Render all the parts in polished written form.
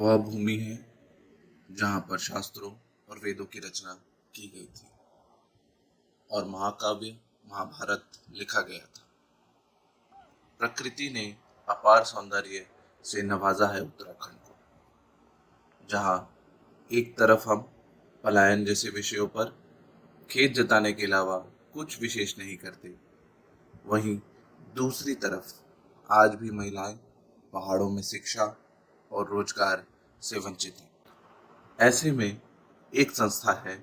वह भूमि है जहाँ पर शास्त्रों और वेदों की रचना की गई थी और महाकाव्य महाभारत लिखा गया था। प्रकृति ने अपार सौंदर्य से नवाजा है उत्तराखंड को, जहाँ एक तरफ हम पलायन जैसे विषयों पर खेत जताने के अलावा कुछ विशेष नहीं करते, वहीं दूसरी तरफ आज भी महिलाएं पहाड़ों में शिक्षा और रोजगार से वंचित हैं। ऐसे में एक संस्था है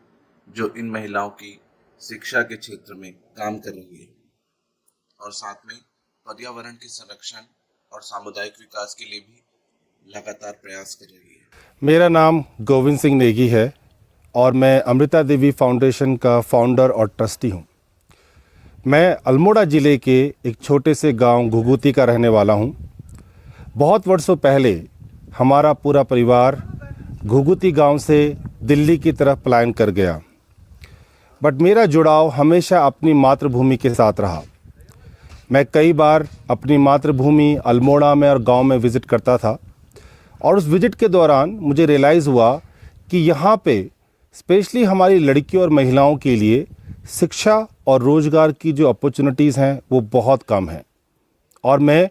जो इन महिलाओं की शिक्षा के क्षेत्र में काम कर रही है और साथ में पर्यावरण के संरक्षण और सामुदायिक विकास के लिए भी लगातार प्रयास कर रही है। मेरा नाम गोविंद सिंह नेगी है और मैं अमृता देवी फाउंडेशन का फाउंडर और ट्रस्टी हूँ। मैं अल्मोड़ा ज़िले के एक छोटे से गांव घुघुती का रहने वाला हूँ। बहुत वर्षों पहले हमारा पूरा परिवार घुघुती गांव से दिल्ली की तरफ पलायन कर गया, बट मेरा जुड़ाव हमेशा अपनी मातृभूमि के साथ रहा। मैं कई बार अपनी मातृभूमि अल्मोड़ा में और गांव में विज़िट करता था और उस विज़िट के दौरान मुझे रियलाइज़ हुआ कि यहाँ पे स्पेशली हमारी लड़कियों और महिलाओं के लिए शिक्षा और रोज़गार की जो अपॉर्चुनिटीज़ हैं वो बहुत कम हैं और मैं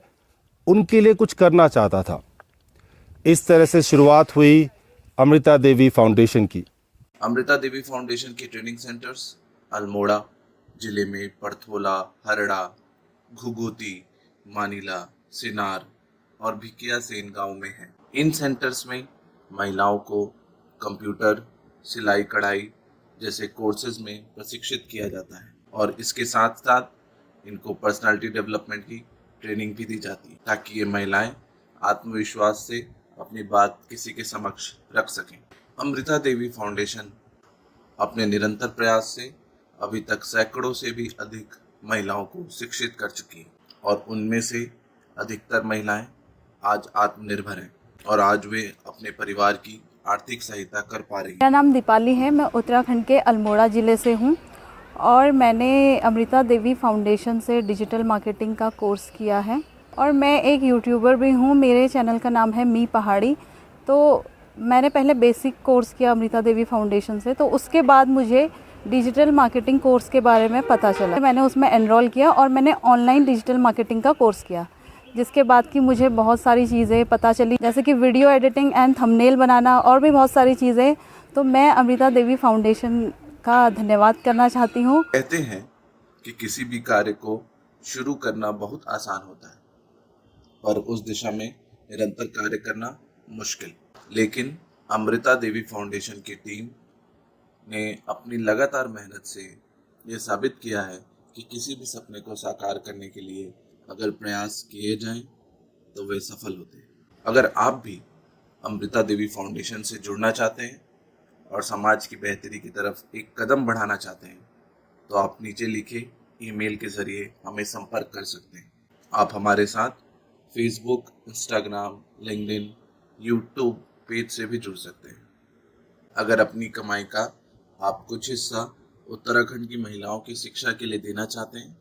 उनके लिए कुछ करना चाहता था। इस तरह से शुरुआत हुई अमृता देवी फाउंडेशन की। अमृता देवी फाउंडेशन के ट्रेनिंग सेंटर्स अल्मोड़ा जिले में परथोला, हरड़ा, घुघुती, मानीला, सिनार और भिकियासेन गांव में हैं। इन सेंटर्स में महिलाओं को कंप्यूटर, सिलाई कढ़ाई जैसे कोर्सेज में प्रशिक्षित किया जाता है और इसके साथ साथ इनको पर्सनालिटी डेवलपमेंट की ट्रेनिंग भी दी जाती है ताकि ये महिलाएं आत्मविश्वास से अपनी बात किसी के समक्ष रख सकें। अमृता देवी फाउंडेशन अपने निरंतर प्रयास से अभी तक सैकड़ों से भी अधिक महिलाओं को शिक्षित कर चुकी है और उनमें से अधिकतर महिलाएं आज आत्मनिर्भर हैं और आज वे अपने परिवार की आर्थिक सहायता कर पा रही हैं। मेरा नाम दीपाली है। मैं उत्तराखंड के अल्मोड़ा ज़िले से हूँ और मैंने अमृता देवी फाउंडेशन से डिजिटल मार्केटिंग का कोर्स किया है और मैं एक यूट्यूबर भी हूँ। मेरे चैनल का नाम है मी पहाड़ी। तो मैंने पहले बेसिक कोर्स किया अमृता देवी फाउंडेशन से, तो उसके बाद मुझे डिजिटल मार्केटिंग कोर्स के बारे में पता चला। मैंने उसमें एनरोल किया और मैंने ऑनलाइन डिजिटल मार्केटिंग का कोर्स किया, जिसके बाद कि मुझे बहुत सारी चीज़ें पता चली, जैसे कि वीडियो एडिटिंग एंड थंबनेल बनाना और भी बहुत सारी चीज़ें। तो मैं अमृता देवी फाउंडेशन का धन्यवाद करना चाहती हूँ। कहते हैं कि किसी भी कार्य को शुरू करना बहुत आसान होता है, पर उस दिशा में निरंतर कार्य करना मुश्किल। लेकिन अमृता देवी फाउंडेशन की टीम ने अपनी लगातार मेहनत से ये साबित किया है कि किसी भी सपने को साकार करने के लिए अगर प्रयास किए जाएं तो वे सफल होते हैं। अगर आप भी अमृता देवी फाउंडेशन से जुड़ना चाहते हैं और समाज की बेहतरी की तरफ एक कदम बढ़ाना चाहते हैं तो आप नीचे लिखे ईमेल के जरिए हमें संपर्क कर सकते हैं। आप हमारे साथ Facebook, Instagram, LinkedIn, YouTube page से भी जुड़ सकते हैं। अगर अपनी कमाई का आप कुछ हिस्सा उत्तराखंड की महिलाओं की शिक्षा के लिए देना चाहते हैं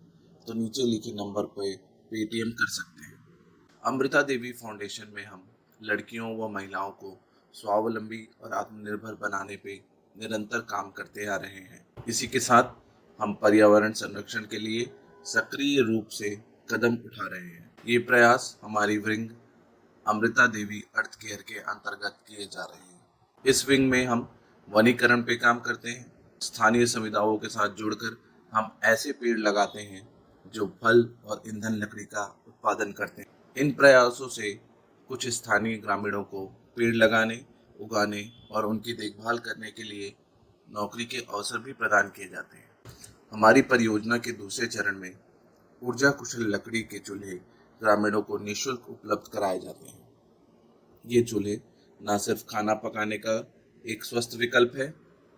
तो नीचे लिखे नंबर पर पेटीएम कर सकते हैं। अमृता देवी फाउंडेशन में हम लड़कियों व महिलाओं को स्वावलंबी और आत्मनिर्भर बनाने पे निरंतर काम करते आ रहे हैं। इसी के साथ हम पर्यावरण संरक्षण के लिए सक्रिय रूप से कदम उठा रहे हैं। ये प्रयास हमारी विंग अमृता देवी अर्थ केयर के अंतर्गत किए जा रहे हैं। इस विंग में हम वनीकरण पे काम करते हैं। स्थानीय समुदायों के साथ जुड़कर हम ऐसे पेड़ लगाते हैं जो फल और ईंधन लकड़ी का उत्पादन करते हैं। इन प्रयासों से कुछ स्थानीय ग्रामीणों को पेड़ लगाने, उगाने और उनकी देखभाल करने के लिए नौकरी के अवसर भी प्रदान किए जाते हैं। हमारी परियोजना के दूसरे चरण में ऊर्जा कुशल लकड़ी के चूल्हे ग्रामीणों को निःशुल्क उपलब्ध कराए जाते हैं। ये चूल्हे न सिर्फ खाना पकाने का एक स्वस्थ विकल्प है,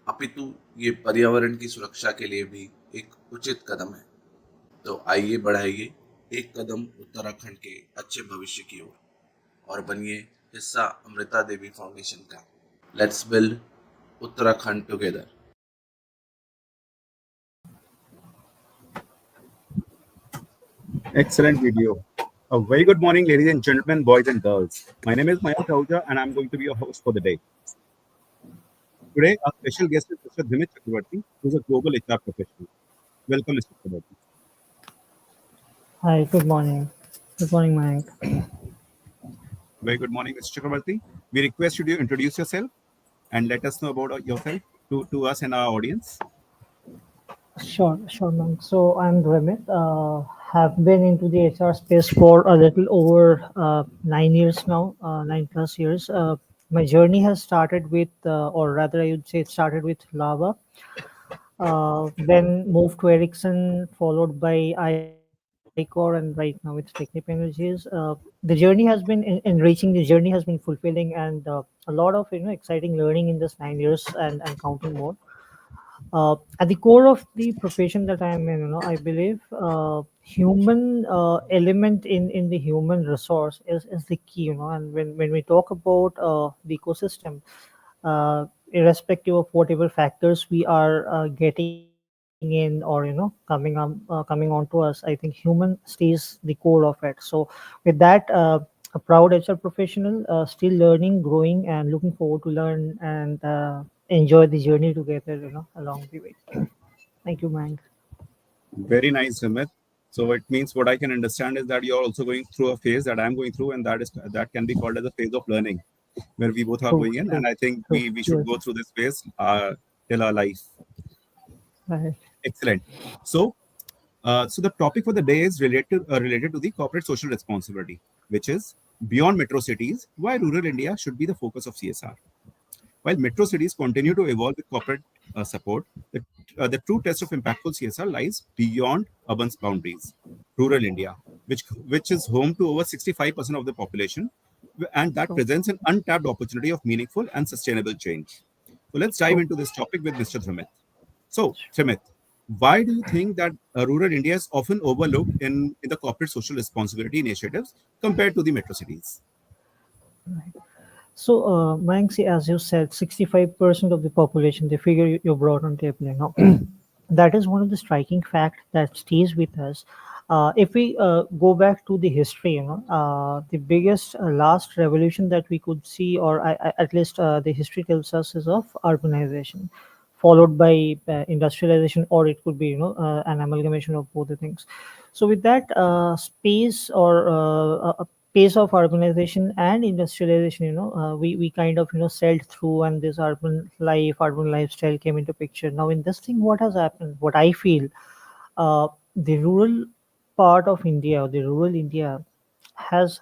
अपितु ये पर्यावरण की सुरक्षा के लिए भी एक उचित कदम है। तो आइए बढ़ाइए एक कदम उत्तराखंड के अच्छे भविष्य की ओर और बनिए हिस्सा अमृता देवी फाउंडेशन का। Let's build Uttarakhand together. Excellent video. A very good morning, ladies and gentlemen, boys and girls. My name is Mayank Ahuja, and I'm going to be your host for the day. Today, our special guest is Mr. Dhimit Chakravarti, who's a global HR professional. Welcome, Mr. Chakravarti. Hi, good morning. Good morning, Mayank. Very good morning, Mr. Chakravarti. We request you to introduce yourself and let us know about yourself to us and our audience. Sure, Mayank. So I'm Remit. Have been into the HR space for a little over 9 years now, 9 plus years. My journey has started with, or rather, I would say it started with Lava. Then moved to Ericsson, followed by Icor, and right now with Technip Energies. The journey has been enriching. The journey has been fulfilling, and a lot of exciting learning in this 9 years and counting more. At the core of the profession that I am in, I believe human element in the human resource is the key, and when we talk about the ecosystem, irrespective of whatever factors we are getting in or coming onto us, I think human stays the core of it. So with that, a proud HR professional, still learning, growing, and looking forward to learn and enjoy the journey together, along the way. Thank you, Mank. Very nice, Dhimit. So it means what I can understand is that you're also going through a phase that I'm going through, and that can be called as a phase of learning, where we both are True, going in. And true, I think true. we should Yes, go through this phase till our life. right. Excellent. So so the topic for the day is related to the corporate social responsibility, which is beyond metro cities, why rural India should be the focus of CSR. While metro cities continue to evolve with corporate support, the true test of impactful CSR lies beyond urban boundaries. Rural India, which is home to over 65% of the population, and that True. presents an untapped opportunity of meaningful and sustainable change. So let's dive True. into this topic with Mr. Dhrimit. So, Dhrimit, why do you think that rural India is often overlooked in the corporate social responsibility initiatives compared to the metro cities? So, Mayank, see, as you said, 65% of the population, the figure you brought on table, that is one of the striking fact that stays with us. If we go back to the history, the biggest last revolution that we could see, or at least the history tells us, is of urbanization, followed by industrialization, or it could be, an amalgamation of both the things. So, with that space or pace of urbanization and industrialization, we kind of sailed through, and this urban lifestyle came into picture. Now in this thing, what has happened, what I feel, the rural part of India, or the rural India, has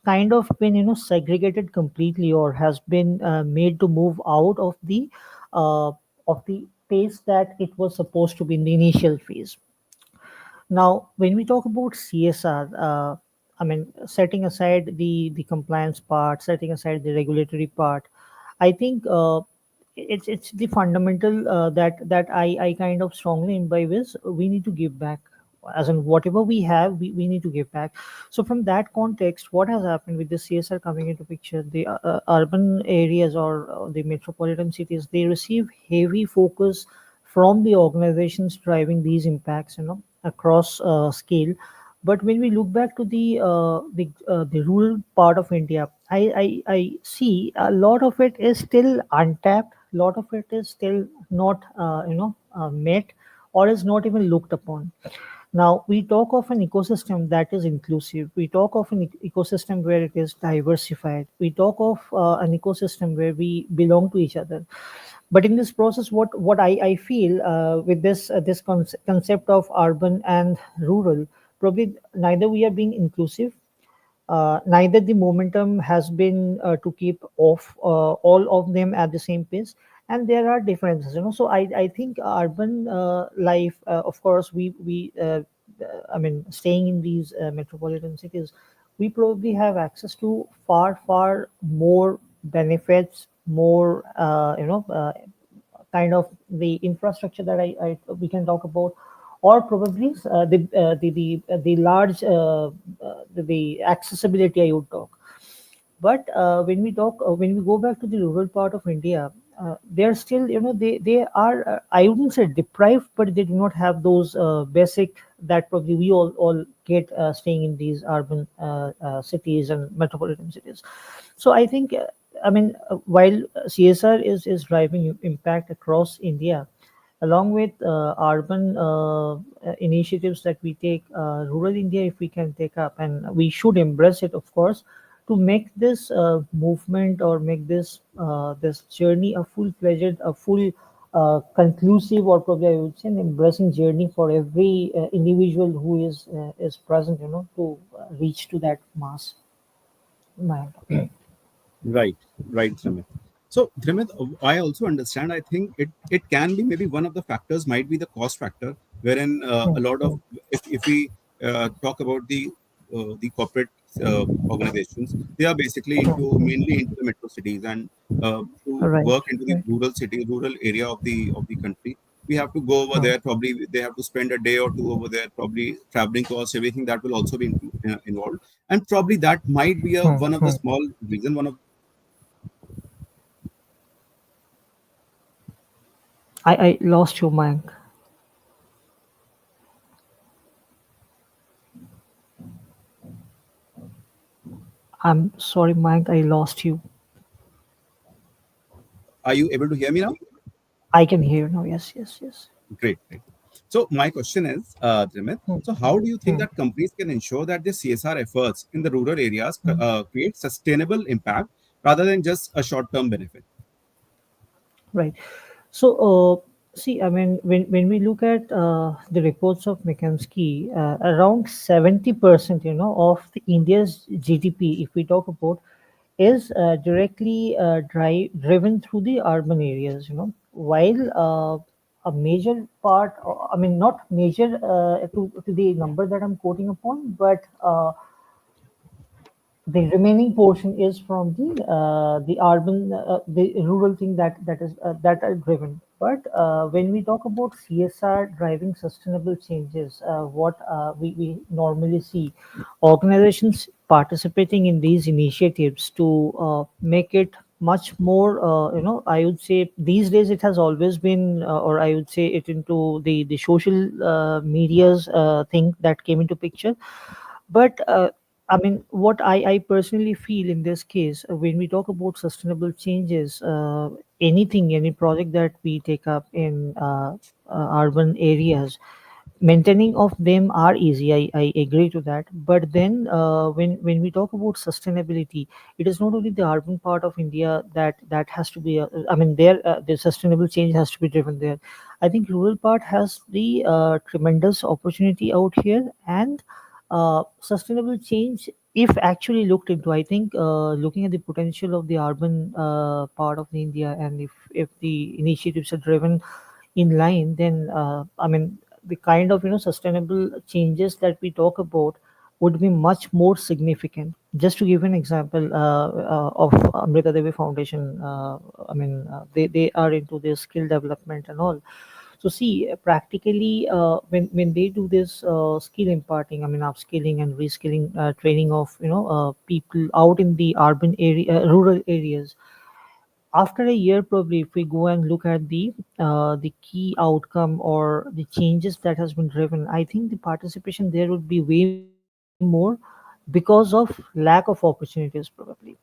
kind of been segregated completely, or has been made to move out uh, of the pace that it was supposed to be in the initial phase. Now, when we talk about CSR, I mean, setting aside the compliance part, setting aside the regulatory part, I think it's the fundamental that I kind of strongly imbibe is we need to give back. As in whatever we have, we need to give back. So from that context, what has happened with the CSR coming into picture? The urban areas, or the metropolitan cities, they receive heavy focus from the organizations driving these impacts, across scale. But when we look back to the rural part of India, I see a lot of it is still untapped. A lot of it is still not met, or is not even looked upon. Now, we talk of an ecosystem that is inclusive. We talk of an ecosystem where it is diversified. We talk of an ecosystem where we belong to each other. But in this process, what I feel with this concept of urban and rural, probably neither we are being inclusive, neither the momentum has been to keep off all of them at the same pace, and there are differences, so I think urban life, of course, I mean, staying in these metropolitan cities, we probably have access to far more benefits, more kind of the infrastructure that I we can talk about, or probably the large the accessibility I would talk. But when we go back to the rural part of India, they're still, they are, I wouldn't say deprived, but they do not have those basic that probably we all get staying in these urban cities and metropolitan cities. So I think, while CSR is driving impact across India, along with urban initiatives that we take, rural India, if we can take up, and we should embrace it, of course, to make this movement, or make this journey a full-fledged, a full conclusive, or probably I would say an embracing journey for every individual who is present, to reach to that mass. Mind. Right, right, Dhrimit. So, Dhrimit, I also understand. I think it can be maybe one of the factors might be the cost factor, wherein Hmm, a lot of hmm. if we talk about the corporate organizations, they are basically mainly into the metro cities, and to Right, work into the right. rural city, rural area of the country. We have to go over Hmm, there. Probably they have to spend a day or two over there. Probably traveling costs, everything that will also be involved, and probably that might be a hmm, one of the hmm. small reason, one of I lost your mic. I'm sorry, Mike, I lost you. Are you able to hear me now? I can hear now. Yes, yes, yes. Great, great. So my question is, Trimit, Hmm, so how do you think hmm, that companies can ensure that the CSR efforts in the rural areas hmm. create sustainable impact rather than just a short-term benefit? Right. So, see, when we look at the reports of McKinsey, around 70%, of the India's GDP, if we talk about, is directly driven through the urban areas, while a major part, not major to the number that I'm quoting upon, but the remaining portion is from the urban, the rural thing that are driven. But when we talk about CSR driving sustainable changes, what we normally see organizations participating in these initiatives to make it much more, I would say these days it has always been, or I would say it into the social medias thing that came into picture. But what I personally feel in this case, when we talk about sustainable changes, any project that we take up in urban areas, maintaining of them are easy. I agree to that. But then when we talk about sustainability, it is not only the urban part of India that has to be. There the sustainable change has to be driven there. I think rural part has the tremendous opportunity out here, and sustainable change, if actually looked into, I think looking at the potential of the urban part of the India, and if the initiatives are driven in line, then the kind of sustainable changes that we talk about would be much more significant. Just to give an example of Amrita Devi Foundation, they are into this skill development and all. So see, practically, when they do this skill imparting, upskilling and reskilling training of people out in the urban area, rural areas, after a year, probably, if we go and look at the key outcome or the changes that has been driven, I think the participation there would be way more because of lack of opportunities, probably.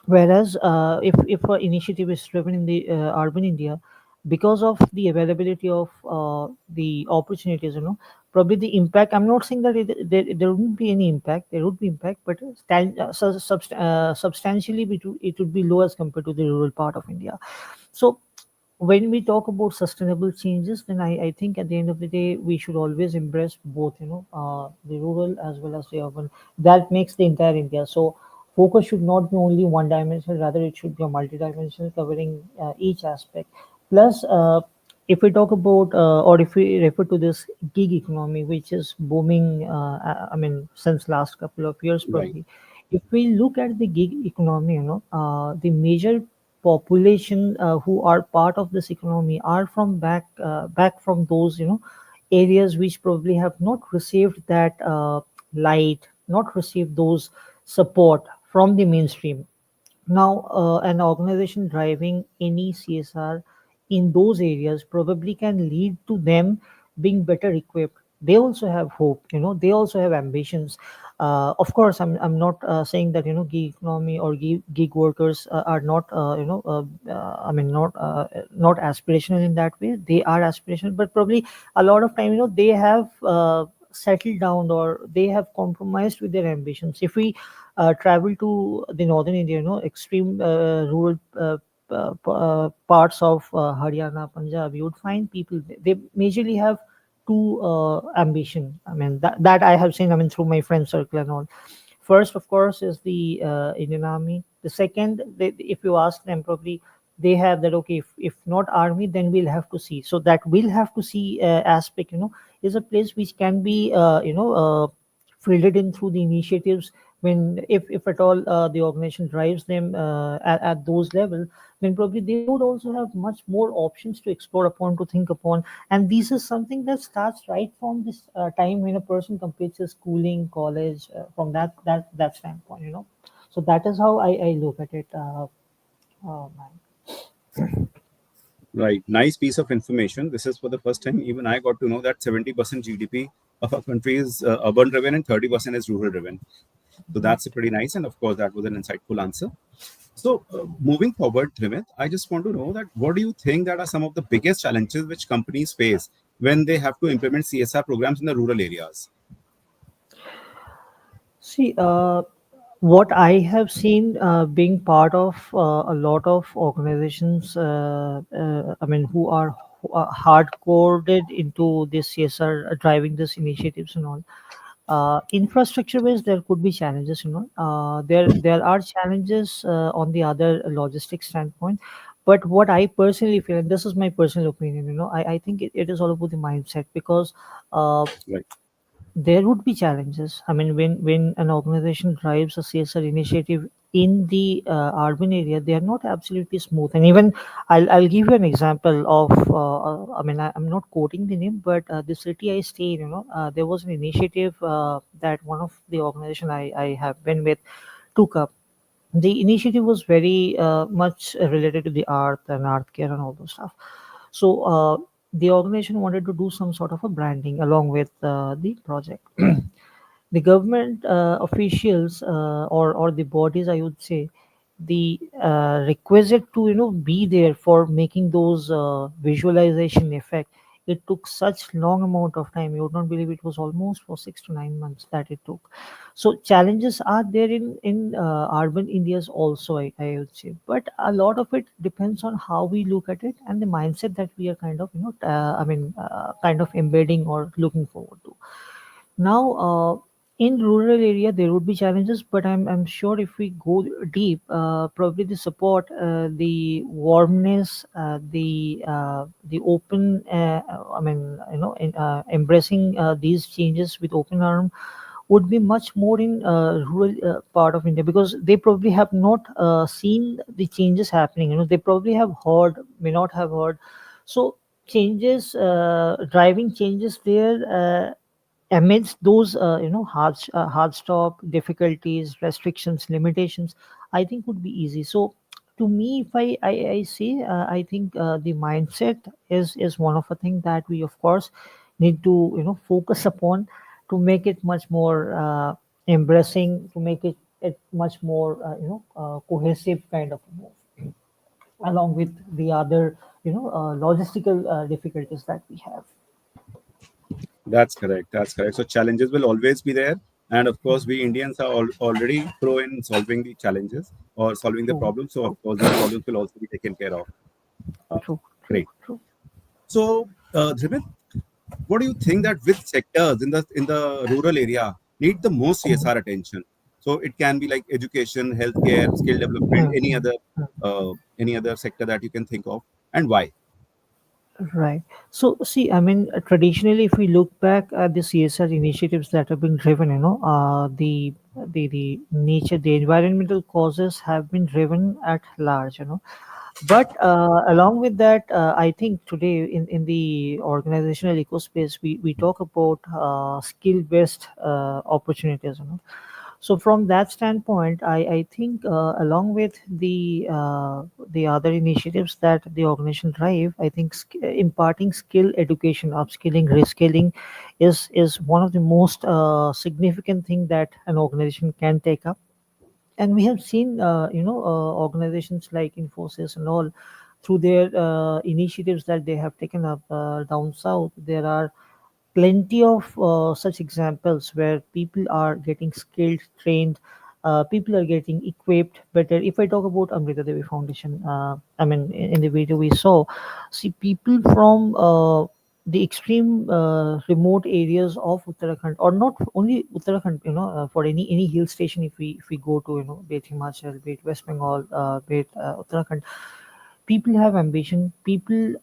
Whereas if an initiative is driven in the urban India, because of the availability of the opportunities, probably the impact. I'm not saying that there wouldn't be any impact. There would be impact, but substantially it would be low as compared to the rural part of India. So when we talk about sustainable changes, then I think at the end of the day we should always embrace both, the rural as well as the urban. That makes the entire India. So focus should not be only one dimensional, rather it should be a multidimensional, covering each aspect. Plus, if we talk about, or if we refer to this gig economy, which is booming, since last couple of years, Right. probably. If we look at the gig economy, the major population who are part of this economy are from back from those areas which probably have not received that light, not received those support from the mainstream. Now, an organization driving any CSR in those areas probably can lead to them being better equipped. They also have hope, they also have ambitions. Of course, I'm not saying that, gig economy or gig workers are not, I mean, not aspirational in that way. They are aspirational, but probably a lot of time, they have settled down or they have compromised with their ambitions. If we travel to the northern India, extreme rural parts of Haryana, Punjab, you would find people, they majorly have two ambition. I mean, that I have seen, I mean, through my friend circle and all. First, of course, is the Indian Army. The second, if you ask them, probably they have that, okay, if not army, then we'll have to see. So that we'll have to see aspect, is a place which can be, fielded in through the initiatives when, if at all the organization drives them at those level, then probably they would also have much more options to explore upon, to think upon. And this is something that starts right from this time when a person completes his schooling, college, from that standpoint, so that is how I look at it. Man. Right. Nice piece of information. This is for the first time. Even I got to know that 70% GDP of our country is urban driven and 30% is rural driven. So that's pretty nice. And of course, that was an insightful answer. So moving forward, Trimit, I just want to know that what do you think that are some of the biggest challenges which companies face when they have to implement CSR programs in the rural areas? See, what I have seen being part of a lot of organizations, I mean, who are hardcoded into this CSR, driving this initiatives and all. Infrastructure wise, there could be challenges. There are challenges on the other logistics standpoint. But what I personally feel, and this is my personal opinion, I think it is all about the mindset, because uh, Right. there would be challenges. I mean, when an organization drives a CSR initiative in the urban area, they are not absolutely smooth. And even I'll give you an example of. I mean, I'm not quoting the name, but the city I stay in, there was an initiative that one of the organization I have been with took up. The initiative was very much related to the art and art care and all those stuff. So the organization wanted to do some sort of a branding along with the project. The government officials, or the bodies, I would say, the requisite to be there for making those visualization effect, it took such long amount of time. You would not believe, it was almost for 6 to 9 months that it took. So challenges are there in urban India's also, I would say, but a lot of it depends on how we look at it and the mindset that we are kind of kind of embedding or looking forward to. Now, in rural area, there would be challenges, but I'm sure if we go deep, probably the support, the warmness, the open, embracing these changes with open arm would be much more in rural part of India, because they probably have not seen the changes happening. They probably have heard, may not have heard. So changes, driving changes there. Amidst those hard stop difficulties, restrictions, limitations, I think would be easy. So to me, if I say, I think the mindset is one of the thing that we of course need to focus upon, to make it much more embracing, to make it much more cohesive kind of move, along with the other logistical difficulties that we have. That's correct. That's correct. So challenges will always be there. And of course, we Indians are already pro in solving the challenges or solving the True, problems. So of course, these problems will also be taken care of. Uh, true, true, Great. true. So, Dhrimit, what do you think that which sectors in the rural area need the most CSR attention? So it can be like education, healthcare, skill development, Mm, mm, mm. any other sector that you can think of, and why? Right. So, see, I mean, traditionally, if we look back at the CSR initiatives that have been driven, the nature, the environmental causes have been driven at large, But along with that, I think today in the organizational ecospace, we talk about skill-based opportunities, So from that standpoint, I think along with the other initiatives that the organization drive, I think imparting skill education, upskilling, reskilling is one of the most significant thing that an organization can take up. And we have seen organizations like Infosys and all, through their initiatives that they have taken up down south. There are plenty of such examples where people are getting skilled, trained, people are getting equipped better. If I talk about Amrita Devi Foundation, I mean, in the video we saw, see people from the extreme remote areas of Uttarakhand, or not only Uttarakhand, for any hill station, if we go to, be it Himachal, be it West Bengal, be it Uttarakhand, people have ambition, people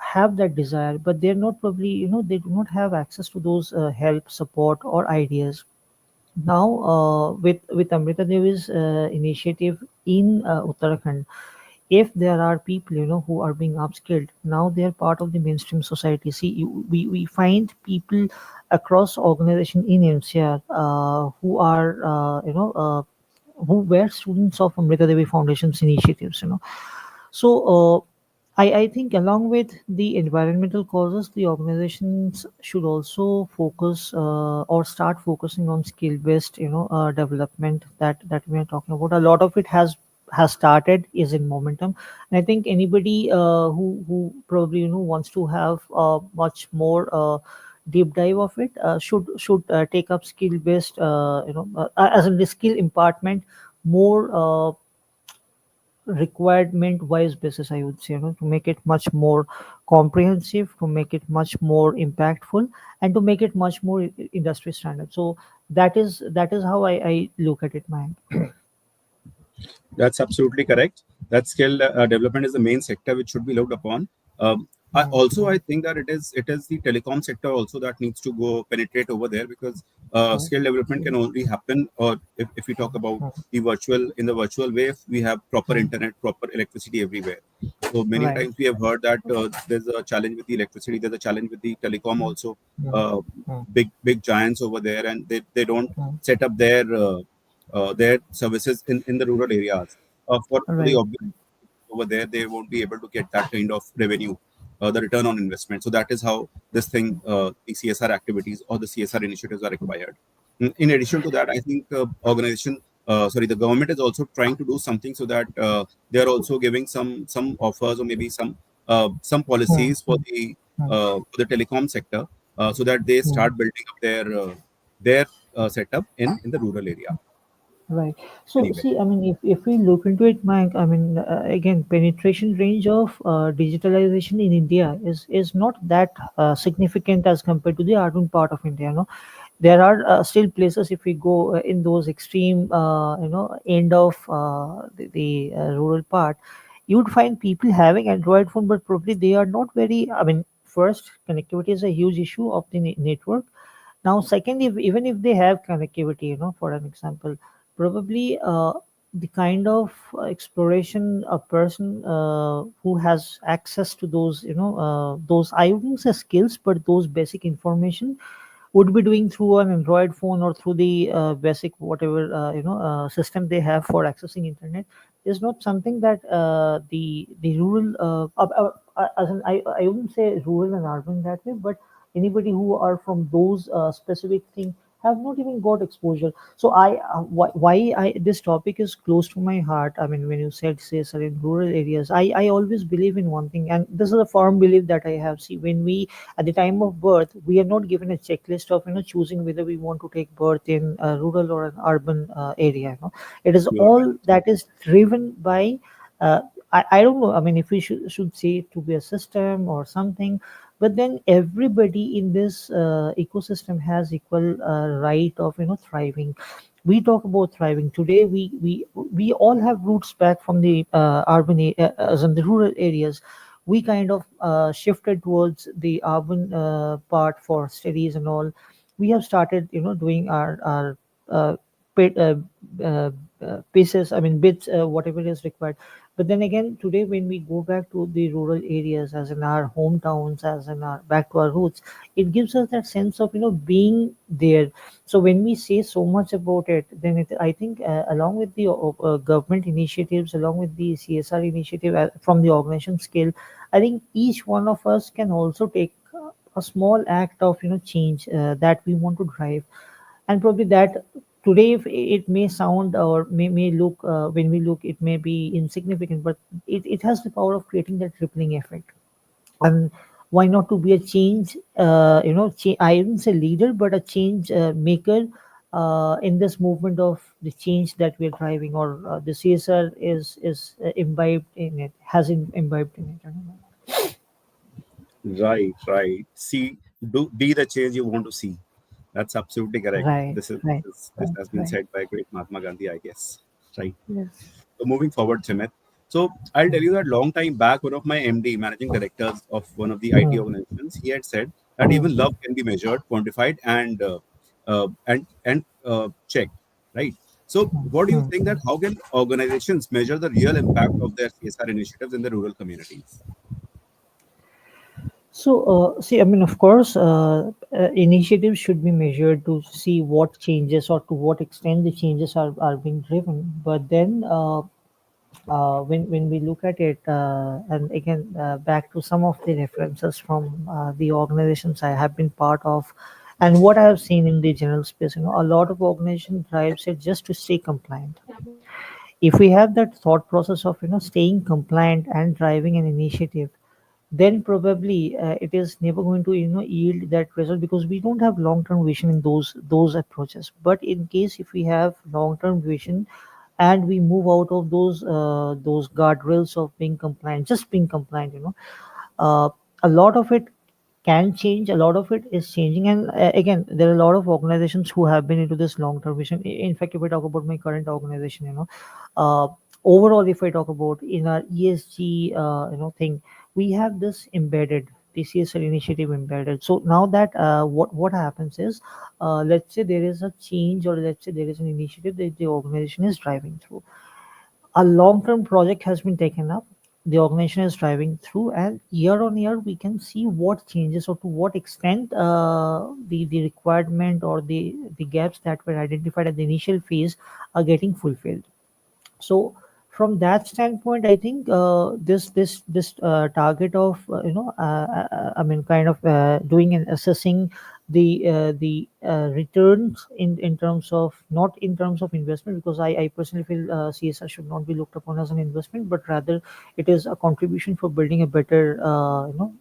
have that desire, but they're not probably, they do not have access to those help, support, or ideas. Now with Amrita Devi's initiative in Uttarakhand, if there are people, who are being upskilled, now they are part of the mainstream society. See, we find people across organization in NCR who are who were students of Amrita Devi Foundation's initiatives, so I think along with the environmental causes, the organizations should also focus or start focusing on skill-based, development that we are talking about. A lot of it has started, is in momentum, and I think anybody who probably wants to have much more deep dive of it should take up skill-based, as in the skill impartment more. Requirement wise basis, I would say, to make it much more comprehensive, to make it much more impactful, and to make it much more industry standard. So that is how I look at it, man. That's absolutely correct. That skill development is the main sector which should be looked upon. I think that it is the telecom sector also that needs to go penetrate over there, because skill development can only happen, or if we talk about the virtual way, if we have proper internet, proper electricity everywhere. So many Right. times we have heard that there's a challenge with the electricity, there's a challenge with the telecom also. Mm, Uh, mm, big giants over there, and they don't mm. set up their services in the rural areas. For the Right. obvious over there, they won't be able to get that kind of revenue, the return on investment. So that is how this thing, the CSR activities or the CSR initiatives are required. In addition to that, I think the government is also trying to do something, so that they are also giving some offers, or maybe some Mm, policies mm, mm, for the telecom sector, so that they mm. start building up their setup in the rural area Right. So, anyway. see, I mean, if we look into it, Mike, I mean, again, penetration range of digitalization in India is not that significant as compared to the urban part of India. There are still places, if we go in those extreme, end of the rural part, you would find people having Android phone, but probably they are not very. I mean, first, connectivity is a huge issue of the network. Now, second, if even if they have connectivity, for an example, probably the kind of exploration a person who has access to those, those, I wouldn't say skills, but those basic information would be doing through an Android phone, or through the basic whatever system they have for accessing internet, is not something that the rural as in, I wouldn't say rural and urban that way, but anybody who are from those specific thing have not even got exposure. So why I this topic is close to my heart. I mean, when you said CSR in rural areas, I always believe in one thing, and this is a firm belief that I have. See, when we at the time of birth, we are not given a checklist of choosing whether we want to take birth in a rural or an urban area. It is You are all right. that is driven by uh, I don't know, I mean, if we should say it to be a system or something, but then everybody in this ecosystem has equal right of thriving. We talk about thriving today. We all have roots back from the as in the rural areas. We kind of shifted towards the urban part for studies and all. We have started doing our uh, bit, pieces, I mean bits, whatever is required. But then again, today when we go back to the rural areas, as in our hometowns, as in our back to our roots, it gives us that sense of being there. So when we say so much about it, then I think along with the government initiatives, along with the CSR initiative from the organization scale, I think each one of us can also take a small act of change that we want to drive. And probably that today, if it may sound or may look, when we look, it may be insignificant, but it has the power of creating that rippling effect. And why not to be a change, I wouldn't say leader, but a change maker in this movement of the change that we're driving, or the CSR is imbibed in it, has imbibed in it. I don't know. Right, right. See, do be the change you want to see. That's absolutely correct. Right, This is right, this right, has been right. said by great Mahatma Gandhi, I guess. Right. Yes. So moving forward, Simit. So I'll tell you that long time back, one of my MD, managing directors of one of the IT Hmm. organizations, he had said that even Hmm. love can be measured, quantified, and checked. Right. So what do you think that how can organizations measure the real impact of their CSR initiatives in the rural communities? So, see, I mean, of course, initiatives should be measured to see what changes or to what extent the changes are being driven. But then, when we look at it, and again, back to some of the references from the organizations I have been part of, and what I have seen in the general space, a lot of organization drives it just to stay compliant. If we have that thought process of staying compliant and driving an initiative, then probably it is never going to yield that result, because we don't have long term vision in those approaches. But in case if we have long term vision, and we move out of those guardrails of being compliant, just being compliant, uh, a lot of it can change, a lot of it is changing. And again, there are a lot of organizations who have been into this long term vision. In fact, if I talk about my current organization, uh, overall, if I talk about in our ESG thing, we have this embedded, the CSR initiative embedded. So now that what happens is, let's say there is a change, or let's say there is an initiative that the organization is driving through, a long-term project has been taken up, the organization is driving through, and year on year we can see what changes, or to what extent the requirement, or the gaps that were identified at the initial phase are getting fulfilled. So from that standpoint, I think this target of I mean, kind of doing and assessing the returns in terms of, not in terms of investment, because I personally feel CSR should not be looked upon as an investment, but rather it is a contribution for building a better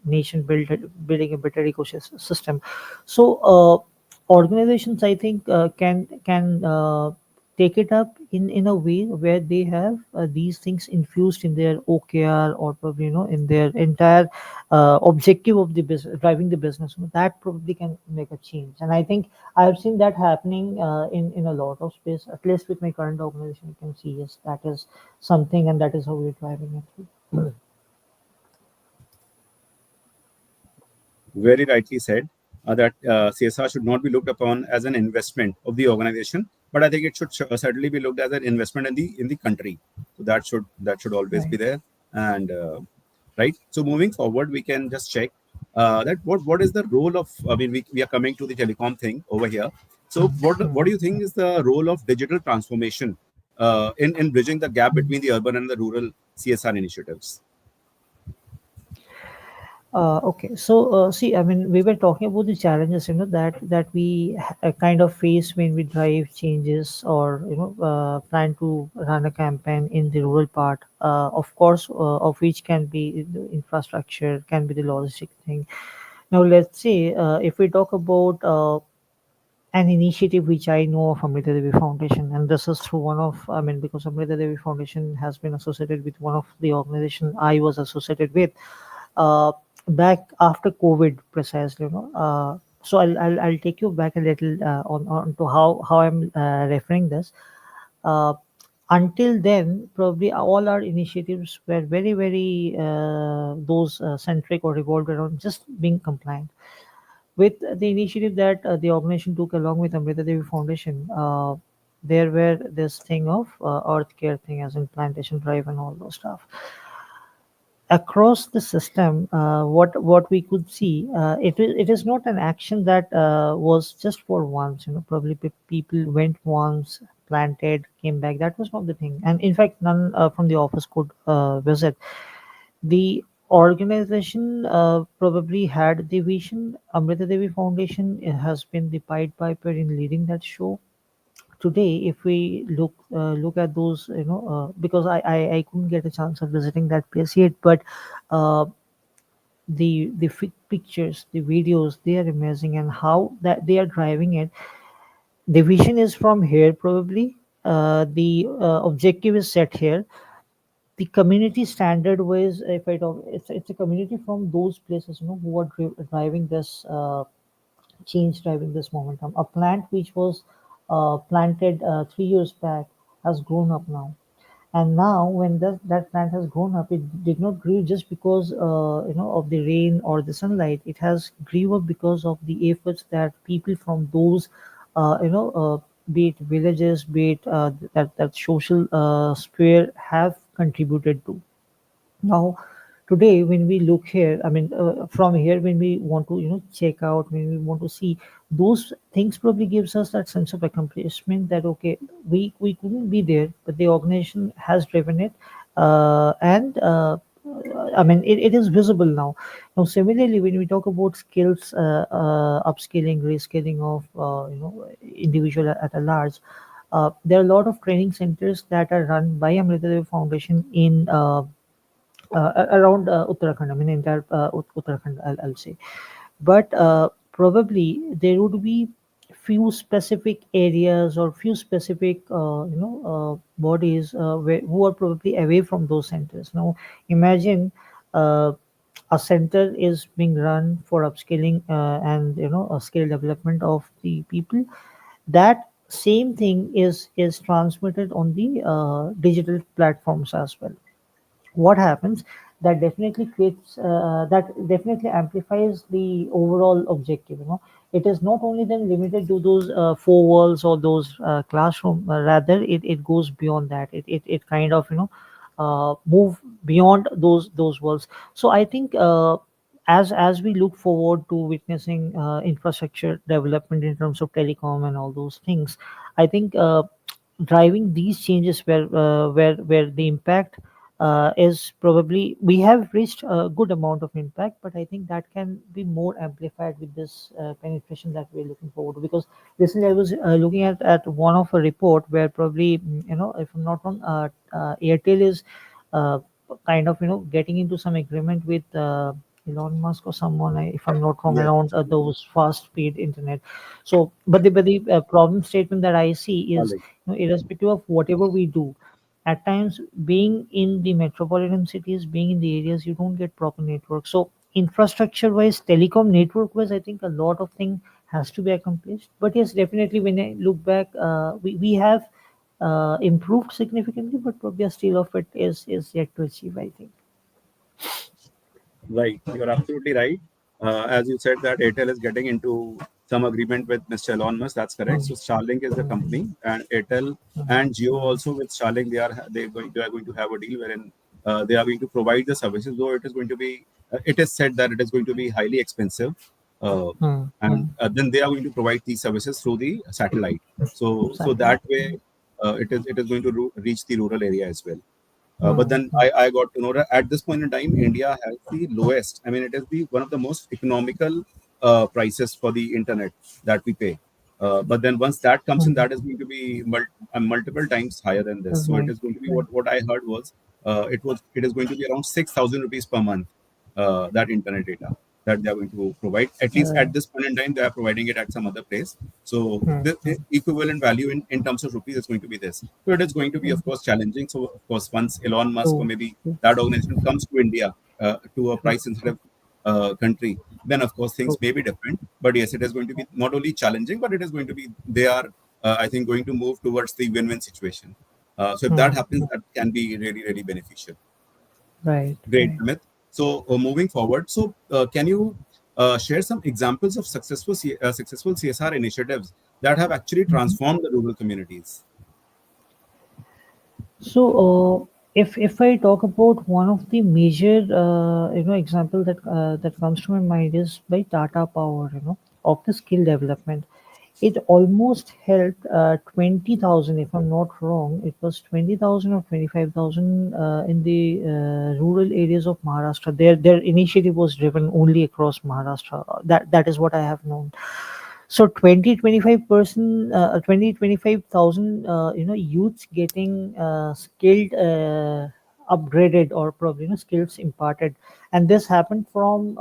nation, building a better ecosystem. So organizations, I think, can take it up in a way where they have these things infused in their OKR, or probably in their entire objective of the business, driving the business. That probably can make a change. And I think I have seen that happening in a lot of space, at least with my current organization. You can see, yes, that is something, and that is how we're driving it through. Very rightly said that CSR should not be looked upon as an investment of the organization, but I think it should certainly be looked as an investment in the country. So that should always be Right. there. And right. So moving forward, we can just check that what is the role of. I mean, we are coming to the telecom thing over here. So what do you think is the role of digital transformation in bridging the gap between the urban and the rural CSR initiatives? Okay, so see, I mean, we were talking about the challenges, that we kind of face when we drive changes, or plan to run a campaign in the rural part. Of course, of which can be the infrastructure, can be the logistic thing. Now, let's say if we talk about an initiative which I know of, Amrita Devi Foundation, and this is through one of, I mean, because Amrita Devi Foundation has been associated with one of the organization I was associated with uh, back after COVID, precisely. So I'll take you back a little on to how I'm referring this. Uh, until then, probably all our initiatives were very, very those centric or revolved around just being compliant with the initiative that the organization took along with Amrita Devi Foundation. there were this thing of earth care thing, as in plantation drive and all those stuff. Across the system, what we could see, it is not an action that was just for once. Probably people went once, planted, came back. That was not the thing, and in fact, none from the office could visit. The organization probably had the vision. Amrita Devi Foundation has been the Pied Piper in leading that show. Today, if we look at those, because I couldn't get a chance of visiting that place yet, but uh, the pictures, the videos, they are amazing, and how that they are driving it. The vision is from here probably. The objective is set here. The community standard was, if I talk, it's a community from those places, who are driving this change, driving this momentum. A plant which was planted 3 years back has grown up now. And now, when that plant has grown up, it did not grow just because of the rain or the sunlight. It has grew up because of the efforts that people from those, be it villages, be it that social sphere, have contributed to. Now, today, when we look here, I mean, from here, when we want to, check out, when we want to see those things, probably gives us that sense of accomplishment that, okay, we couldn't be there, but the organization has driven it, and I mean, it is visible now. Now, similarly, when we talk about skills, upskilling, reskilling of, individual at a large, there are a lot of training centers that are run by Amrita Devi Foundation in around Uttarakhand. I mean, entire Uttarakhand, I'll say. But probably there would be few specific areas or few specific, bodies who are probably away from those centers. Now, imagine a center is being run for upskilling and a skill development of the people. That same thing is transmitted on the digital platforms as well. What happens, that definitely creates, that definitely amplifies the overall objective. It is not only then limited to those four walls or those classroom. Rather, it goes beyond that. It kind of, move beyond those walls. So I think, as we look forward to witnessing infrastructure development in terms of telecom and all those things, I think driving these changes where the impact is probably, we have reached a good amount of impact, but I think that can be more amplified with this penetration that we're looking forward to. Because recently I was looking at one of a report where probably, if I'm not wrong, Airtel is uh, kind of, getting into some agreement with Elon Musk or someone, if I'm not wrong, Yes. around those fast speed internet. So, but the problem statement that I see is, Starlink. irrespective of whatever we do, at times, being in the metropolitan cities, being in the areas, you don't get proper network. So infrastructure wise, telecom network wise, I think a lot of thing has to be accomplished. But yes, definitely, when I look back, we have improved significantly, but probably a still of it is yet to achieve, I think. Right, you're absolutely right. As you said that Airtel is getting into some agreement with Mr. Elon Musk. That's correct. So Starlink is the company, and Airtel and Jio also with Starlink, they are going to have a deal wherein they are going to provide the services. Though it is going to be, it is said that it is going to be highly expensive, uh, Hmm, hmm. and then they are going to provide these services through the satellite. So Satellite. that way, it is going to reach the rural area as well. But Hmm, then hmm, I got to know that at this point in time, India has the lowest. I mean, it is the one of the most economical prices for the internet that we pay. But then once that comes in, hmm. that is going to be multiple times higher than this. So it Right, is going to be right. what I heard was, it is going to be around 6,000 rupees per month, that internet data that they are going to provide. At least Uh, at this point in time, they are providing it at some other place. So hmm, the hmm, equivalent value in terms of rupees is going to be this. So it is going to be, of hmm. course, challenging. So of course, once Elon Musk or True, maybe true, that organization comes to India, to a true, price sensitive country, then of course things true. may be different. But yes, it is going to be not only challenging, but it is going to be, they are, I think, going to move towards the win-win situation. So if that Hmm, happens, hmm. that can be really, really beneficial. Right, Great, right. Amit. So moving forward, so can you share some examples of successful CSR initiatives that have actually transformed the rural communities? So, if I talk about one of the major example that comes to my mind is by Tata Power, of the skill development. It almost helped 20,000, if I'm not wrong. It was 20,000 or 25,000 in the rural areas of Maharashtra. Their initiative was driven only across Maharashtra. That is what I have known. So 20-25% 20-25,000 youths getting skilled upgraded, or probably skills imparted. And this happened from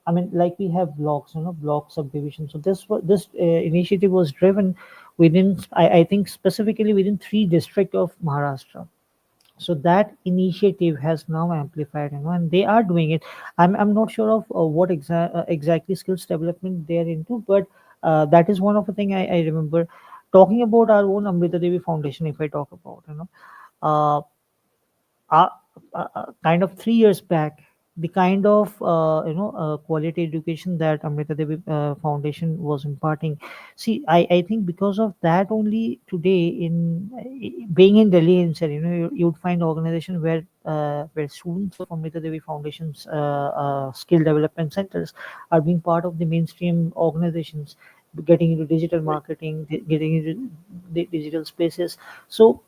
I mean, like we have blocks, block subdivision. So this initiative was driven within, I think specifically within 3 districts of Maharashtra. So that initiative has now amplified, and they are doing it. I'm not sure of what exactly skills development they're into, but that is one of the thing I remember. Talking about our own Amrita Devi Foundation, if I talk about, uh, uh, kind of 3 years back, the kind of quality education that Amrita Devi Foundation was imparting. See, I think because of that only today, in being in Delhi itself, you would find organization where students of Amrita Devi Foundation's skill development centers are being part of the mainstream organizations, getting into digital marketing, getting into the digital spaces. So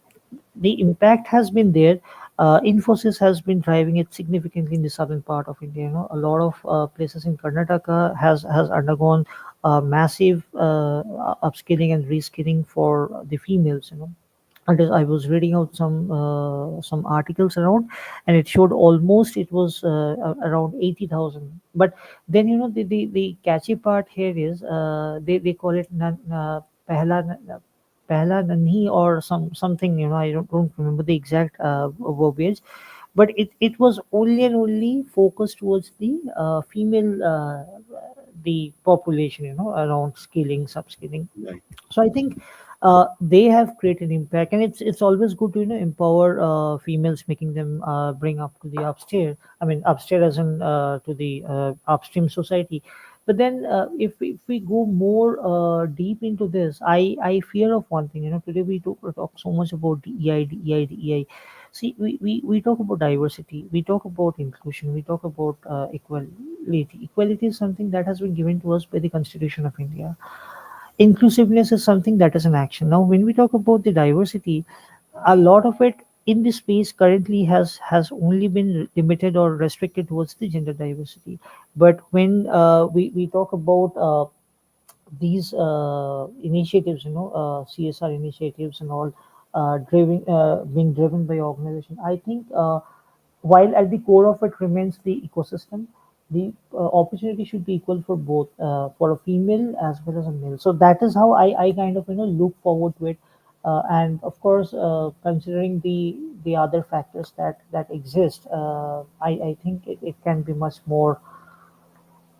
the impact has been there. Infosys has been driving it significantly in the southern part of India. A lot of places in Karnataka has undergone massive upskilling and reskilling for the females. And I was reading out some articles around, and it showed almost it was around 80,000. But then the catchy part here is they call it pehla Pehla Nanhi or something. I don't remember the exact verbiage, but it was only and only focused towards the female the population, around skilling, subskilling. Right. So I think they have created impact, and it's always good to empower females, making them bring up to the upstairs. I mean, upstairs as in to the upstream society. But then if we go more deep into this, I fear of one thing. Today we talk so much about DEI, DEI, DEI. See, we talk about diversity, we talk about inclusion, we talk about equality. Equality is something that has been given to us by the Constitution of India. Inclusiveness is something that is an action. Now, when we talk about the diversity, a lot of it in this space currently has only been limited or restricted towards the gender diversity. But when we talk about these initiatives, CSR initiatives and all, being driven by organization, I think while at the core of it remains the ecosystem, the opportunity should be equal for both, for a female as well as a male. So that is how I kind of look forward to it. And of course, considering the other factors that exist, I think it can be much more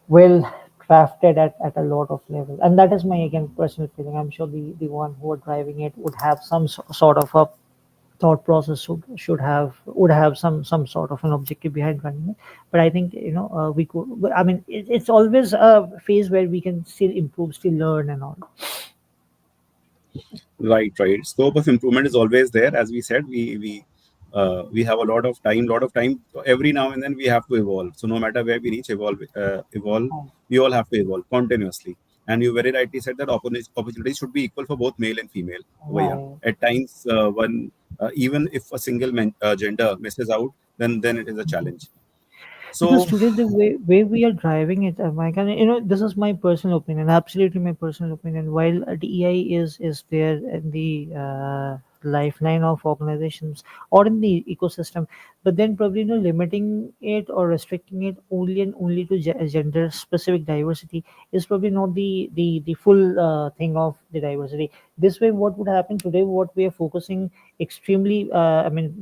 well crafted at a lot of level. And that is my, again, personal feeling. I'm sure the one who are driving it would have some sort of a thought process, would have some sort of an objective behind running it. But I think we could, I mean, it's always a phase where we can still improve, still learn and all. Right, right. Scope of improvement is always there. As we said, we have a lot of time. Lot of time. So every now and then we have to evolve. So no matter where we reach, evolve. We all have to evolve continuously. And you very rightly said that opportunities should be equal for both male and female. Over here, Right. at times, one even if a single gender misses out, then it is a challenge. Because So today the way we are driving it, Mike, and this is my personal opinion, absolutely my personal opinion. While DEI is there in the lifeline of organizations or in the ecosystem, but then probably limiting it or restricting it only and only to gender specific diversity is probably not the full thing of the diversity. This way, what would happen today? What we are focusing extremely, I mean,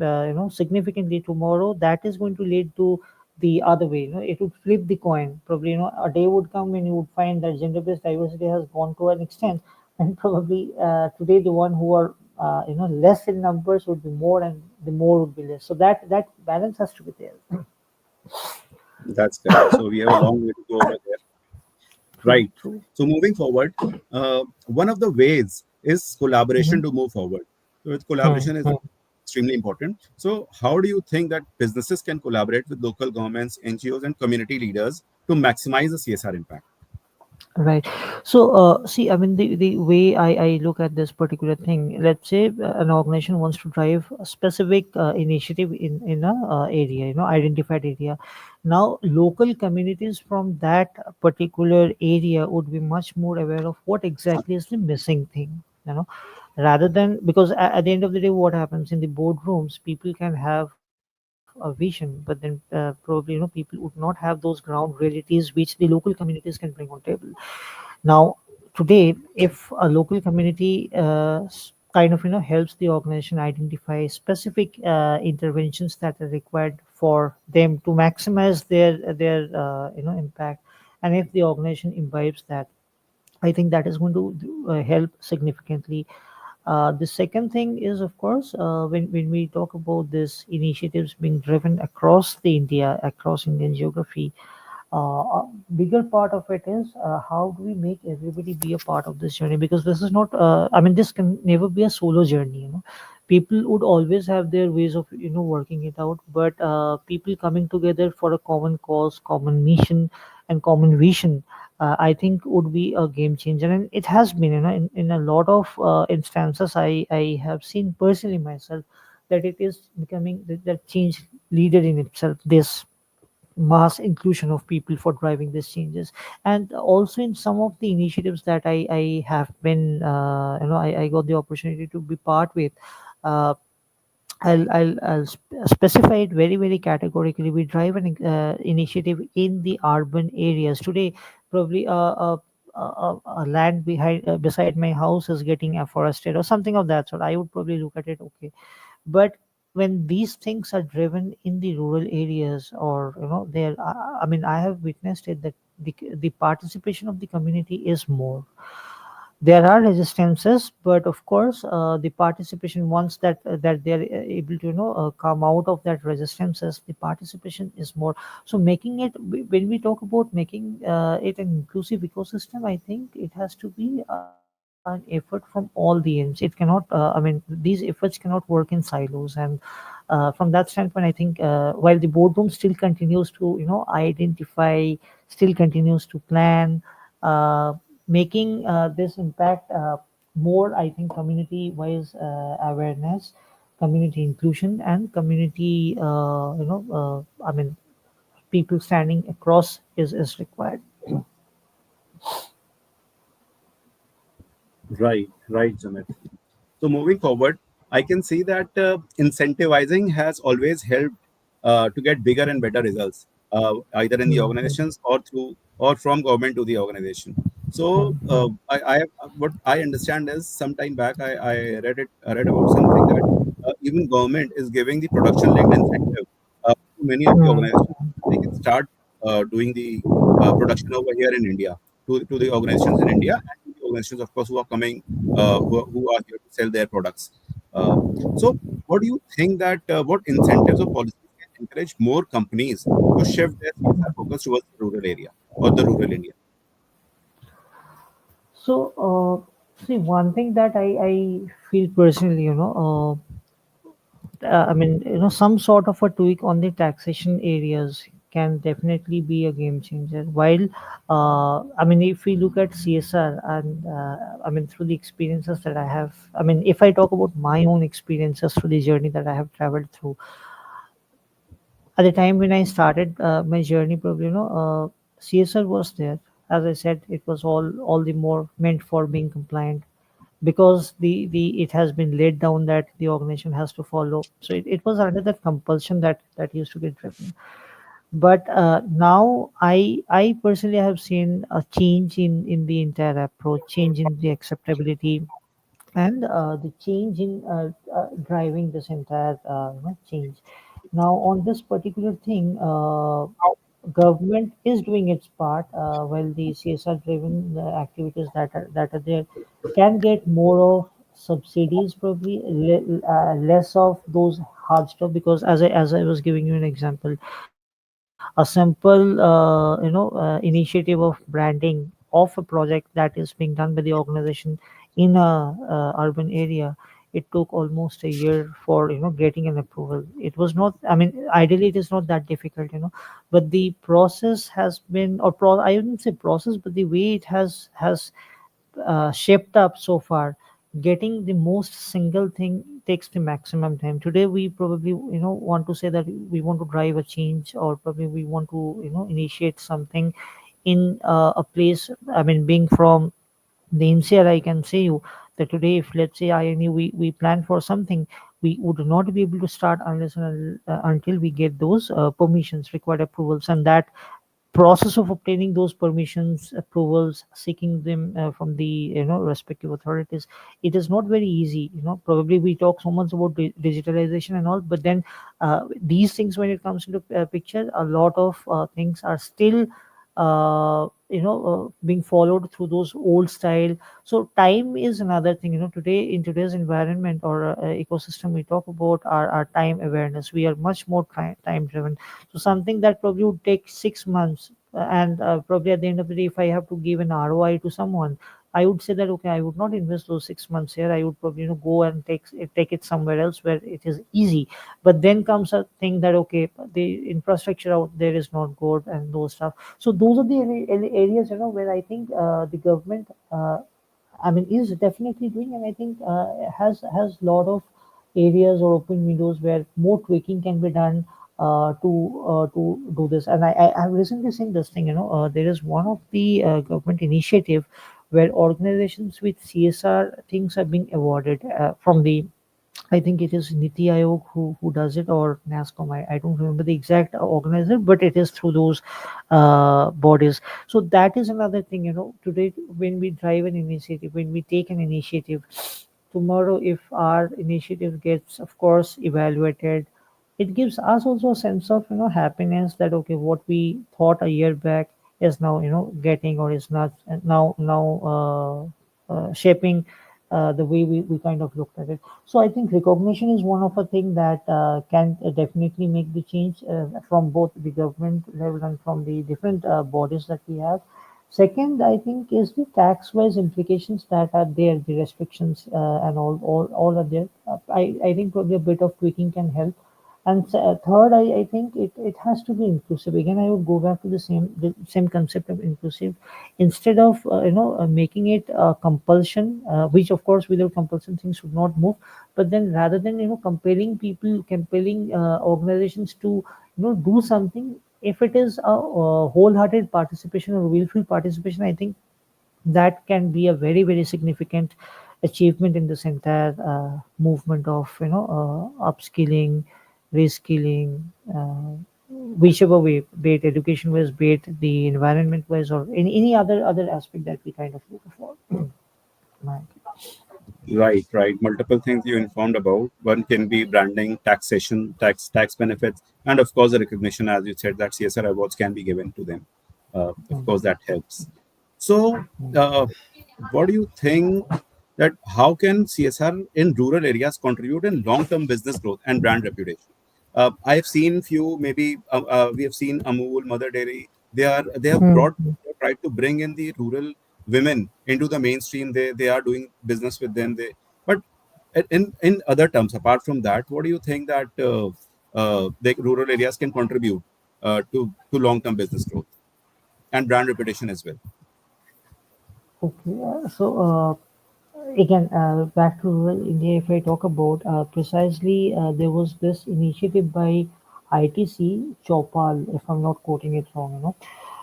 significantly tomorrow, that is going to lead to the other way. It would flip the coin. Probably, a day would come when you would find that gender-based diversity has gone to an extent, and probably today the one who are less in numbers would be more, and the more would be less. So that balance has to be there. that's correct. So we have a long way to go over there. True, Right. true. So moving forward, one of the ways is Mm-hmm. collaboration to move forward. So with Hmm, collaboration is hmm. extremely important. So, how do you think that businesses can collaborate with local governments, NGOs, and community leaders to maximize the CSR impact? Right. So, see, I mean, the way I look at this particular thing, let's say an organization wants to drive a specific initiative in a area, identified area. Now, local communities from that particular area would be much more aware of what exactly is the missing thing, rather than, because at the end of the day, what happens in the boardrooms, people can have a vision, but then probably people would not have those ground realities which the local communities can bring on table. Now, today, if a local community kind of helps the organization identify specific interventions that are required for them to maximize their impact, and if the organization imbibes that, I think that is going to help significantly. The second thing is, of course, when we talk about these initiatives being driven across the India, across Indian geography, a bigger part of it is how do we make everybody be a part of this journey, because this is not I mean, this can never be a solo journey. People would always have their ways of working it out, but people coming together for a common cause, common mission, and common vision, I think would be a game changer. And it has been, in a lot of instances, I have seen personally myself that it is becoming that change leader in itself, this mass inclusion of people for driving these changes. And also in some of the initiatives that I have been I got the opportunity to be part with. uh, I'll specify it very, very categorically. We drive an initiative in the urban areas today. Probably a land behind beside my house is getting afforested or something of that sort. I would probably look at it, okay, but when these things are driven in the rural areas, or there, I mean, I have witnessed it that the participation of the community is more. There are resistances, but of course the participation, once that they're able to come out of that resistances, the participation is more. So making it, when we talk about making it an inclusive ecosystem, I think it has to be an effort from all the ends. It cannot I mean, these efforts cannot work in silos. And from that standpoint, I think while the boardroom still continues to identify, still continues to plan, uh, making this impact more, I think, community wise awareness, community inclusion, and community I mean, people standing across is required. Right, Jamit. So moving forward, I can see that incentivizing has always helped to get bigger and better results, either in the Mhm. organizations or through or from government to the organization. So Mhm. what I understand is sometime back I read about something that even government is giving the production linked incentive to many of the organizations. Mhm. They can start doing the production over here in India, to the organizations in India, and to the organizations, of course, who are coming who are here to sell their products. Uh, so, what do you think that what incentives or policies can encourage more companies to shift their CSR focus towards the rural area or the rural India? So see, one thing that I feel personally, I mean, some sort of a tweak on the taxation areas can definitely be a game changer. While, I mean, if we look at CSR, and I mean, through the experiences that I have, I mean, if I talk about my own experiences through the journey that I have traveled through, at the time when I started my journey, probably, CSR was there. As I said, it was all the more meant for being compliant, because the it has been laid down that the organization has to follow. So it was under that compulsion that used to get driven. But now I personally have seen a change in the entire approach, change in the acceptability, and the change in driving this entire change. Now, on this particular thing, government is doing its part, while the CSR driven activities that are there can get more of subsidies, probably less of those hard stuff. Because as I was giving you an example, a simple initiative of branding of a project that is being done by the organization in a urban area, it took almost a year for getting an approval. It was not, I mean, ideally it is not that difficult, but the process has been, I wouldn't say process, but the way it has shaped up so far, getting the most single thing takes the maximum time. Today we probably want to say that we want to drive a change, or probably we want to initiate something in a place. I mean, being from the NCR, I can say you that today, if let's say we plan for something, we would not be able to start unless and until we get those permissions, required approvals, and that process of obtaining those permissions, approvals, seeking them from the respective authorities, it is not very easy. Probably we talk so much about digitalization and all, but then these things, when it comes into picture, a lot of things are still being followed through those old style. So time is another thing. Today, in today's environment or ecosystem, we talk about our time awareness. We are much more time driven. So something that probably would take 6 months, and probably at the end of the day, if I have to give an ROI to someone, I would say that okay, I would not invest those 6 months here. I would probably go and take it somewhere else where it is easy. But then comes a thing that okay, the infrastructure out there is not good and those stuff. So those are the areas where I think the government, I mean, is definitely doing, and I think has lot of areas or open windows where more tweaking can be done to do this. And I've recently seen this thing. There is one of the government initiative where organizations with CSR things are being awarded from the, I think it is Niti Aayog who does it, or NASCOM. I don't remember the exact organizer, but it is through those bodies. So that is another thing. Today when we drive an initiative, when we take an initiative, tomorrow if our initiative gets, of course, evaluated, it gives us also a sense of happiness that okay, what we thought a year back is now getting, or is not now shaping the way we kind of looked at it. So I think recognition is one of the thing that can definitely make the change from both the government level and from the different bodies that we have. Second, I think, is the tax-wise implications that are there, the restrictions and all are there. I think probably a bit of tweaking can help. And third, I think it has to be inclusive. Again, I would go back to the same concept of inclusive. Instead of making it a compulsion, which of course without compulsion things should not move. But then rather than compelling people, compelling organizations to do something, if it is a wholehearted participation or willful participation, I think that can be a very very significant achievement in this entire movement of upskilling, reskilling, whichever way, be it education wise, be it the environment wise, or any other aspect that we kind of look for. Right. Right, right. Multiple things you informed about. One can be branding, taxation, tax benefits, and of course the recognition, as you said, that CSR awards can be given to them. Of course, that helps. So, what do you think that how can CSR in rural areas contribute in long-term business growth and brand reputation? I have seen few, maybe we have seen Amul, Mother Dairy. They have Hmm. brought, tried to bring in the rural women into the mainstream. They are doing business with them. But in other terms, apart from that, what do you think that the rural areas can contribute to long-term business growth and brand reputation as well? Okay. So again, back to rural India, if I talk about precisely, there was this initiative by ITC Chopal, if I'm not quoting it wrong.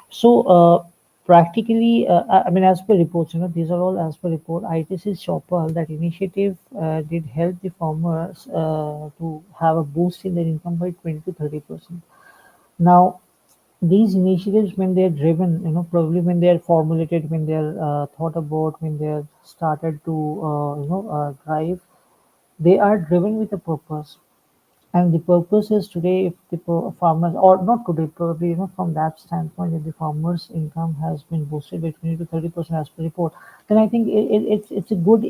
So practically, I mean, as per reports, these are all as per report. ITC Chopal, that initiative did help the farmers to have a boost in their income by 20 to 30%. Now, these initiatives, when they're driven, probably when they're formulated, when they're thought about, when they're started to drive, they are driven with a purpose. And the purpose is today, if the farmers, or not today, probably from that standpoint, if the farmers' income has been boosted by 20 to 30% as per report, then I think it's a good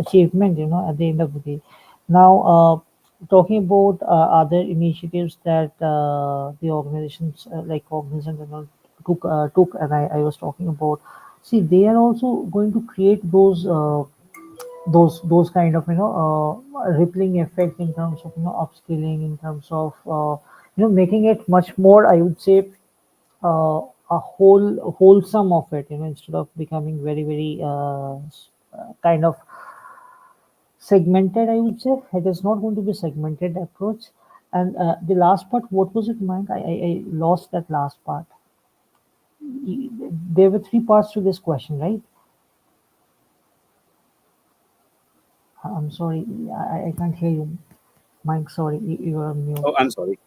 achievement. At the end of the day. Now, talking about other initiatives that the organizations like Cognizant and all and I was talking about. See, they are also going to create those those kind of rippling effect in terms of upskilling, in terms of making it much more, I would say, a wholesome of it, instead of becoming very very kind of segmented, I would say. It is not going to be segmented approach. And the last part, what was it, Mike? I lost that last part. There were three parts to this question, right? I'm sorry, I can't hear you, Mike. Sorry, you are on mute. Oh, I'm sorry.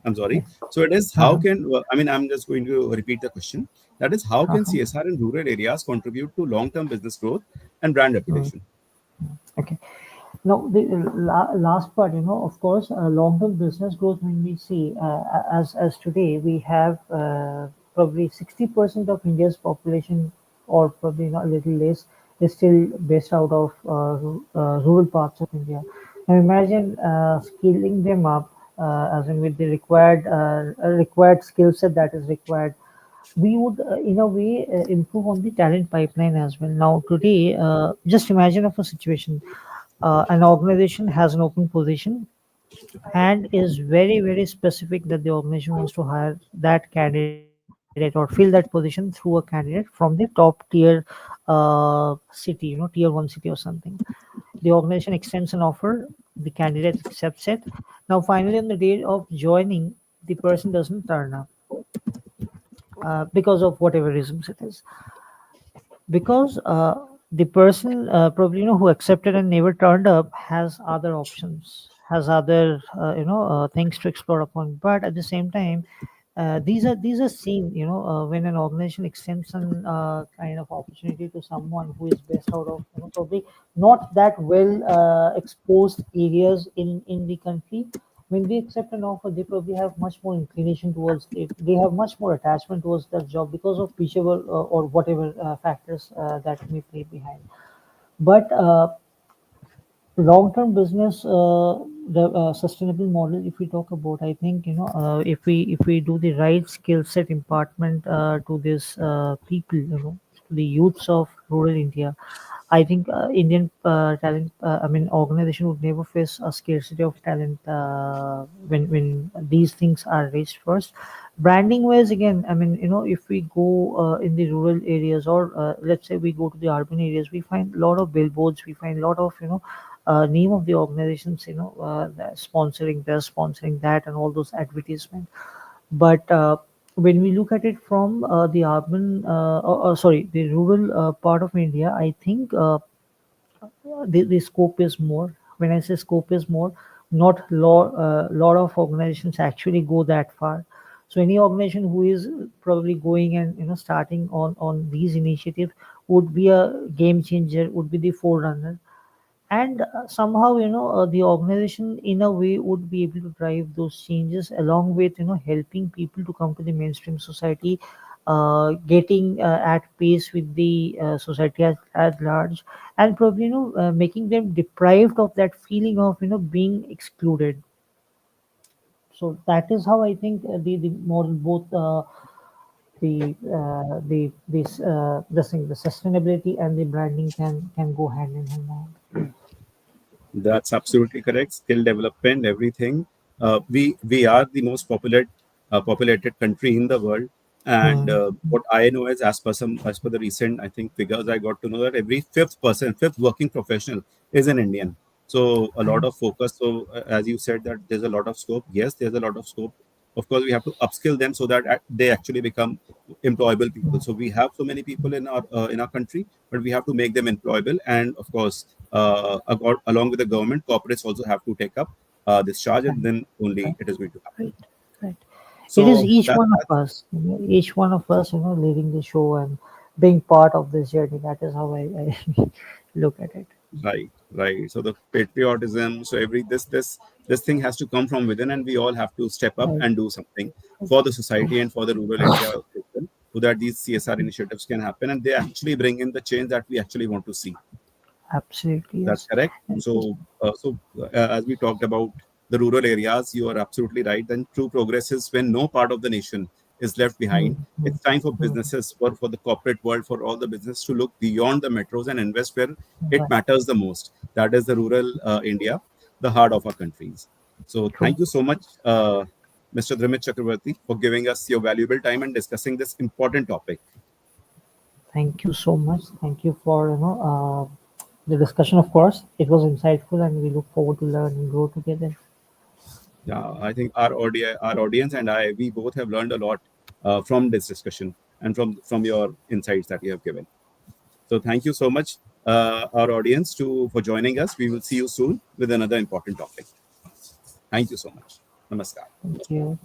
I'm sorry. Yes. So it is how Uh-huh. can, I mean, I'm just going to repeat the question. That is, how can Uh-huh. CSR in rural areas contribute to long-term business growth and brand Mm. reputation? Okay. Now, the last part, of course, long-term business growth, when we see, as today, we have probably 60% of India's population, or probably not a little less, is still based out of rural parts of India. Now, imagine skilling them up, as in with the required skill set that is required, we would in a way improve on the talent pipeline as well. Now today, just imagine of a situation, an organization has an open position and is very very specific that the organization wants to hire that candidate or fill that position through a candidate from the top tier city, tier 1 city or something. The organization extends an offer, the candidate accepts it. Now finally on the day of joining, the person doesn't turn up, because of whatever reasons it is, because the person, probably who accepted and never turned up, has other options, has other things to explore upon. But at the same time, these are seen, when an organization extends an kind of opportunity to someone who is based out of probably not that well exposed areas in the country. When they accept an offer, they probably have much more inclination towards it. They have much more attachment towards that job because of whichever or whatever factors that may play behind. But long-term business, the sustainable model, if we talk about, I think if we do the right skill set impartment to this people, to the youths of rural India, I think Indian talent, I mean, organization would never face a scarcity of talent when these things are raised first. Branding wise, again, I mean, if we go in the rural areas, or let's say we go to the urban areas, we find a lot of billboards, we find a lot of name of the organizations, that sponsoring this, sponsoring that, and all those advertisements. But when we look at it from the urban, or sorry, the rural part of India, I think the scope is more. When I say scope is more, not lot of organizations actually go that far. So any organization who is probably going and starting on these initiatives would be a game changer, would be the forerunner. And somehow the organization in a way would be able to drive those changes, along with helping people to come to the mainstream society, getting at pace with the society at large, and probably making them deprived of that feeling of being excluded. So that is how I think the model, both the this this thing, the sustainability and the branding can go hand in hand. That's absolutely correct. Skill development, everything. We are the most populated country in the world, and Hmm. what I know is, as per the recent, I think, figures, I got to know that every fifth person, fifth working professional is an Indian. So a lot of focus. So as you said, that there's a lot of scope. Yes, there's a lot of scope. Of course, we have to upskill them so that they actually become employable people. So we have so many people in our country, but we have to make them employable. And of course, along with the government, corporates also have to take up this charge, and then only Right, it is going to happen. right, right. It is So each that, one of that's us, each one of us, leading the show and being part of this journey. That is how I look at it. right, right. So the patriotism, so this thing has to come from within, and we all have to step up Right, and do something right, for the society and for the rural India people, so that these CSR initiatives can happen and they actually bring in the change that we actually want to see. absolutely, That's yes. correct. And just, So as we talked about the rural areas, you are absolutely right. Then true progress is when no part of the nation is left behind. It's time for businesses, for the corporate world, for all the business to look beyond the metros and invest where it Right. matters the most. That is the rural India, the heart of our countries. So True. thank you so much, Mr. Drimit Chakravarti, for giving us your valuable time and discussing this important topic. Thank you so much. Thank you for the discussion. Of course, it was insightful, and we look forward to learn and grow together. Yeah, I think our audience and I, we both have learned a lot from this discussion and from your insights that you have given. So thank you so much, our audience, for joining us. We will see you soon with another important topic. Thank you so much. Namaskar. Thank you.